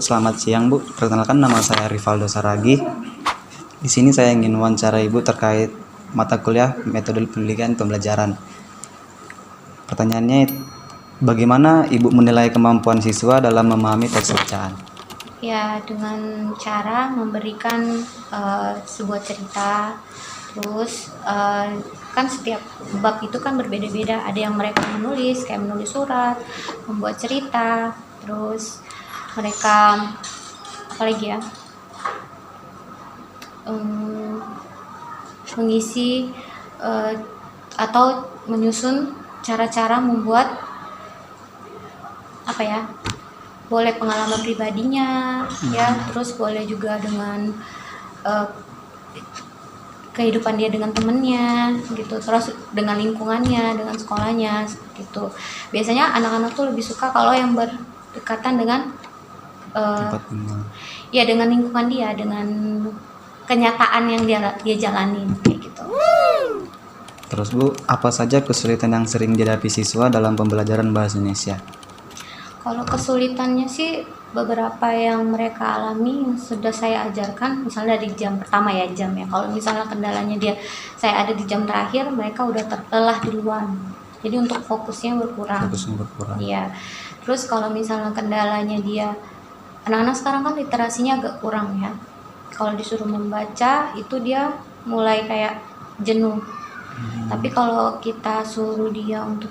selamat siang Bu. Perkenalkan nama saya Rivaldo Saragi. Di sini saya ingin wawancara Ibu terkait mata kuliah metode pendidikan pembelajaran. Pertanyaannya, bagaimana Ibu menilai kemampuan siswa dalam memahami teks bacaan? Ya, dengan cara memberikan sebuah cerita. Terus kan setiap bab itu kan berbeda-beda. Ada yang mereka menulis, kayak menulis surat, membuat cerita. Terus mereka apalagi ya, mengisi atau menyusun cara-cara membuat apa ya, boleh pengalaman pribadinya ya, terus boleh juga dengan kehidupan dia dengan temennya gitu, terus dengan lingkungannya, dengan sekolahnya gitu. Biasanya anak-anak tuh lebih suka kalau yang berdekatan dengan Tempat tinggal. ya dengan lingkungan dia, dengan kenyataan yang dia jalanin kayak gitu. Terus Bu, apa saja kesulitan yang sering dihadapi siswa dalam pembelajaran bahasa Indonesia? Kalau kesulitannya sih beberapa yang mereka alami yang sudah saya ajarkan, misalnya dari jam pertama ya, jam ya. Kalau misalnya kendalanya saya ada di jam terakhir, mereka udah terlelah duluan. Jadi untuk fokusnya berkurang. Iya. Terus kalau misalnya kendalanya anak-anak sekarang kan literasinya agak kurang ya. Kalau disuruh membaca itu dia mulai kayak jenuh. Tapi kalau kita suruh dia untuk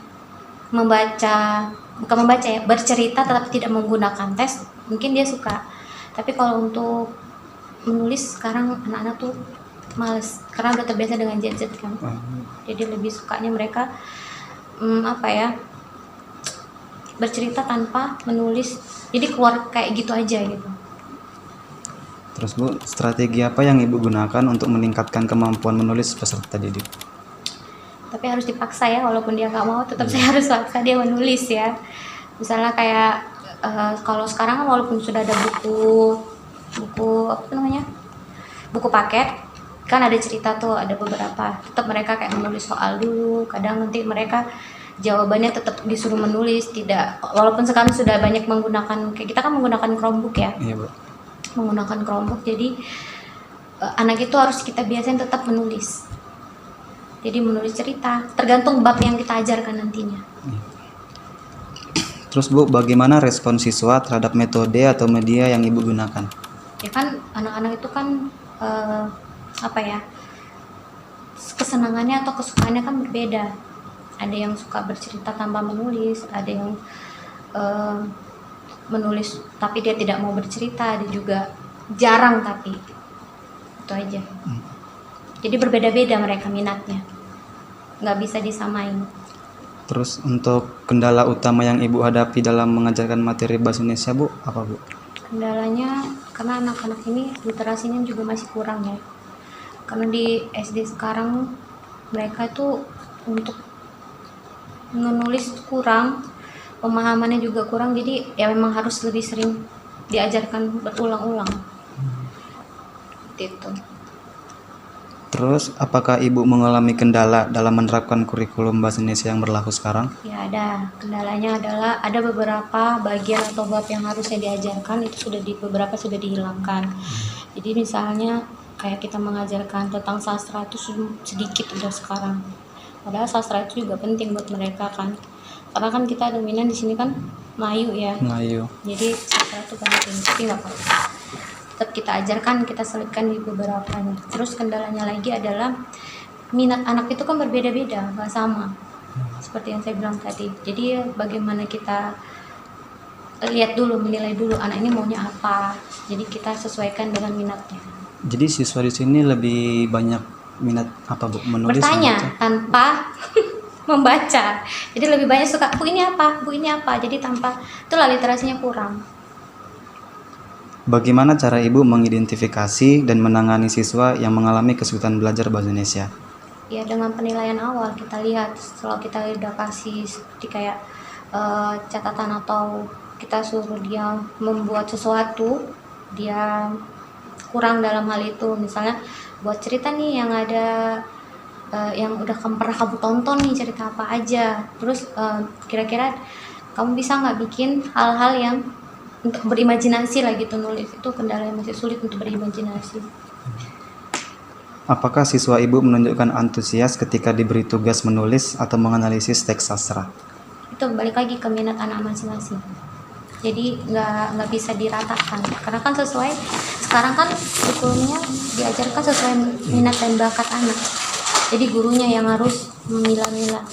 bukan membaca ya, bercerita tetapi tidak menggunakan teks, mungkin dia suka. Tapi kalau untuk menulis sekarang anak-anak tuh males karena udah terbiasa dengan gadget kan. Jadi lebih sukanya mereka bercerita tanpa menulis, jadi keluar kayak gitu aja gitu. Terus Bu, strategi apa yang Ibu gunakan untuk meningkatkan kemampuan menulis peserta didik? Tapi harus dipaksa ya, walaupun dia nggak mau, tetap saya harus paksa dia menulis ya. Misalnya kayak kalau sekarang kan walaupun sudah ada buku buku paket, kan ada cerita tuh, ada beberapa, tetap mereka kayak menulis soal dulu. Kadang nanti mereka jawabannya tetap disuruh menulis, tidak, walaupun sekarang sudah banyak menggunakan, kayak kita kan menggunakan Chromebook ya. Iya Bu. Menggunakan Chromebook, jadi anak itu harus kita biasain tetap menulis. Jadi menulis cerita, tergantung bab yang kita ajarkan nantinya. Terus Bu, bagaimana respon siswa terhadap metode atau media yang Ibu gunakan? Ya kan anak-anak itu kan kesenangannya atau kesukaannya kan berbeda. Ada yang suka bercerita tanpa menulis, ada yang menulis tapi dia tidak mau bercerita, ada juga jarang tapi itu aja. Jadi berbeda-beda mereka minatnya, nggak bisa disamain. Terus untuk kendala utama yang Ibu hadapi dalam mengajarkan materi bahasa Indonesia Bu, apa Bu? Kendalanya karena anak-anak ini literasinya juga masih kurang ya. Karena di SD sekarang mereka tuh untuk menulis kurang, pemahamannya juga kurang, jadi ya memang harus lebih sering diajarkan berulang-ulang. Gitu. Terus, apakah Ibu mengalami kendala dalam menerapkan kurikulum bahasa Indonesia yang berlaku sekarang? Ya ada. Kendalanya adalah ada beberapa bagian atau bab yang harusnya diajarkan itu beberapa sudah dihilangkan. Jadi misalnya kayak kita mengajarkan tentang sastra itu sedikit udah sekarang. Padahal sastra itu juga penting buat mereka kan. Karena kan kita dominan di sini kan Melayu ya. Melayu. Jadi sastra itu penting, tapi nggak apa-apa. Tetap kita ajarkan, kita selipkan di beberapanya. Terus kendalanya lagi adalah minat anak itu kan berbeda-beda, nggak sama. Seperti yang saya bilang tadi. Jadi bagaimana kita menilai dulu anak ini maunya apa. Jadi kita sesuaikan dengan minatnya. Jadi siswa di sini lebih banyak minat apa Bu? Menulis? Bertanya tanpa membaca. Jadi lebih banyak suka bu ini apa. Jadi itulah literasinya kurang. Bagaimana cara Ibu mengidentifikasi dan menangani siswa yang mengalami kesulitan belajar bahasa Indonesia? Ya dengan penilaian awal kita lihat, setelah kita udah kasih seperti kayak catatan atau kita suruh dia membuat sesuatu, dia kurang dalam hal itu, misalnya buat cerita nih yang ada yang udah pernah kamu tonton nih, cerita apa aja, terus kira-kira kamu bisa nggak bikin hal-hal yang untuk berimajinasi lah gitu, nulis itu kendala yang masih sulit untuk berimajinasi. Apakah siswa ibu menunjukkan antusias ketika diberi tugas menulis atau menganalisis teks sastra? Itu balik lagi ke minat anak masing-masing, jadi nggak bisa diratakan karena kan sesuai sekarang kan kurikulumnya diajarkan sesuai minat dan bakat anak, jadi gurunya yang harus memilah-milah.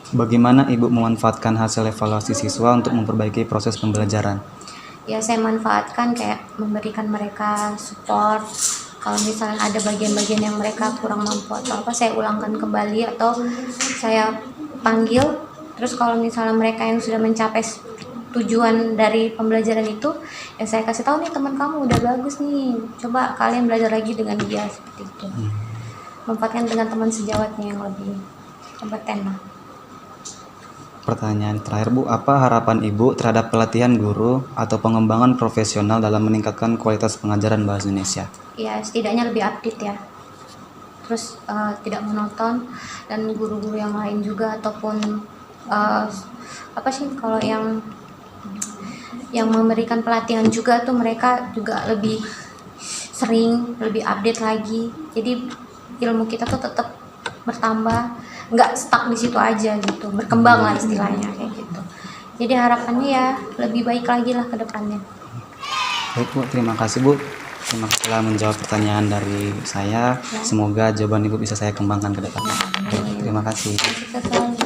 Bagaimana ibu memanfaatkan hasil evaluasi siswa untuk memperbaiki proses pembelajaran? Ya saya manfaatkan kayak memberikan mereka support, kalau misalnya ada bagian-bagian yang mereka kurang mampu atau apa, saya ulangkan kembali atau saya panggil. Terus kalau misalnya mereka yang sudah mencapai tujuan dari pembelajaran itu, ya saya kasih tahu nih, teman kamu udah bagus nih, coba kalian belajar lagi dengan dia, seperti itu. Manfaatkan dengan teman sejawatnya yang lebih kompeten lah. Pertanyaan terakhir Bu, apa harapan Ibu terhadap pelatihan guru atau pengembangan profesional dalam meningkatkan kualitas pengajaran bahasa Indonesia? Ya setidaknya lebih update ya, terus tidak monoton, dan guru-guru yang lain juga ataupun apa sih kalau yang memberikan pelatihan juga tuh mereka juga lebih sering, lebih update lagi, jadi ilmu kita tuh tetap bertambah, nggak stuck di situ aja gitu, berkembang lah istilahnya kayak gitu. Jadi harapannya ya lebih baik lagi lah ke depannya. Baik Bu, terima kasih Bu. Terima kasih telah menjawab pertanyaan dari saya. Ya. Semoga jawaban Ibu bisa saya kembangkan ke depannya. Baik, terima kasih. Kita selalu